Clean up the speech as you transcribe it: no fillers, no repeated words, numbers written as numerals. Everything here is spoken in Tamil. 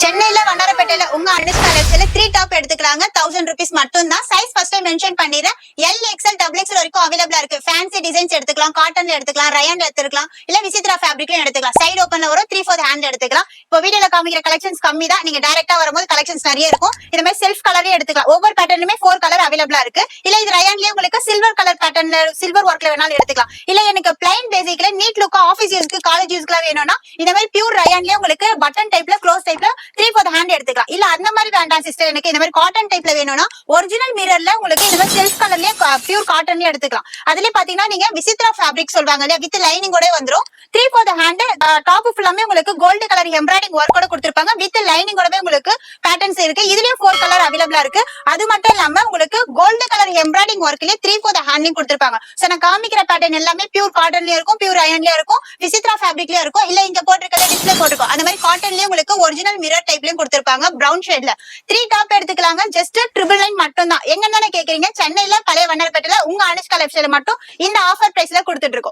சென்னையில வண்ணாரப்பேட்டையில உங்க அனுஷ் கலெக்ஷன்ல 3 டாப் எடுத்துக்கலாங்க. 1000 rupees மட்டும் தான். சைஸ் ஃபர்ஸ்ட் மென்ஷன் பண்ணிடுறேன். எல் எக்ஸ்எல் டபுள் எக்ஸ்எல் வரைக்கும் அவைலபிளா இருக்கு. ஃபேன்சி டிசைன்ஸ் எடுத்துக்கலாம், காட்டன்ல எடுத்துக்கலாம், ரயான்ல எடுத்துக்கலாம், இல்ல விசித்ரா ஃபேப்ரிக்லயும் எடுத்துக்கலாம். சைடு ஓப்பன்ல வரும், 3/4 ஹேண்ட் எடுத்துக்கலாம். இப்போ வீடியோல காமிக்கிற கலெக்ஷன்ஸ் கம்மி தான். நீங்க டைரக்டா வரும்போது கலெக்ஷன்ஸ் நிறைய இருக்கும். இந்த மாதிரி செல்ஃப் கலரே எடுத்துக்கலாம். ஒவ்வொரு பேட்டர்னுமே 4 கலர் அவைலபிளா இருக்கு. இல்ல இது ரயான்லயே உங்களுக்கு சில்வர் கலர் பேட்டர்ன்ல சில்வர் ஒர்க்ல வேணாலும் எடுத்துக்கலாம். இல்ல எனக்கு பிளைன் பேசிக்ல நீட் லுக் ஆபீஸ் யூஸ்க்கு காலேஜ் யூஸ்க்குலாம் வேணும்னா இந்த மாதிரி பியூர் ரயான்லயே உங்களுக்கு பட்டன் டைப்ல க்ளோஸ் டைப்ல 3/4 ஹேண்ட் எடுத்துக்கலாம். இல்ல அந்த மாதிரி வேண்டாம் சிஸ்டர், எனக்கு இந்த மாதிரி காட்டன் டைப்ல வேணும்னா ஒரிஜினல் மிரர்ல உங்களுக்கு இந்த மாதிரி செல்ஃப் கலர்லயே பியூர் காட்டன்லயே எடுத்துக்கலாம். அதுலயே பாத்தீங்கன்னா நீங்க விசித்ரா ஃபேப்ரிக் சொல்வாங்க இல்லையா, வித் லைனிங்கோட வந்துரும். 3/4 ஹேண்ட் டாப் ஃபுல்லாமே உங்களுக்கு கோல்டு கலர் எம்ப்ராய்டிங் ஒர்க்கோட கொடுத்திருப்பாங்க. வித் லைனிங்கோடவே உங்களுக்கு பேட்டர்ன்ஸ் இருக்கு. இதுலயும் 4 கலர் அவைலபிளா இருக்கு. அது மட்டும் இல்லாம உங்களுக்கு கோல்டு கலர் எம்ப்ராய்டிங் ஒர்க்லயே 3/4 ஹேண்ட்லயும் கொடுத்திருப்பாங்க. சோ நான் காமிக்கிற பேட்டர்ன் எல்லாமே பியூர் காட்டன்லயும் இருக்கும், பியூர் அயன்லயும் இருக்கும், விசித்ரா ஃபேப்ரிக்லயும் இருக்கும். இல்ல இங்க போட்டிருக்கத டிஸ்ப்ளே போட்டுருக்கோம். அந்த மாதிரி காட்டன்லயும் உங்களுக்கு ஒரிஜினல் மிரர் டைப்லயும் கொடுத்திருப்பாங்க. பிரவுன் ஷேட்ல 3 டாப் எடுத்துக்கலாங்க. ஜஸ்ட் 999 மட்டும் தான். எங்க தானே கேக்குறீங்க? சென்னையில பழைய வண்ணாரப்பேட்டையில உங்க அனுஷ் கலெக்ஷன்ல மட்டும் இந்த ஆஃபர் பிரைஸ்ல கொடுத்துட்டு இருக்கோம்.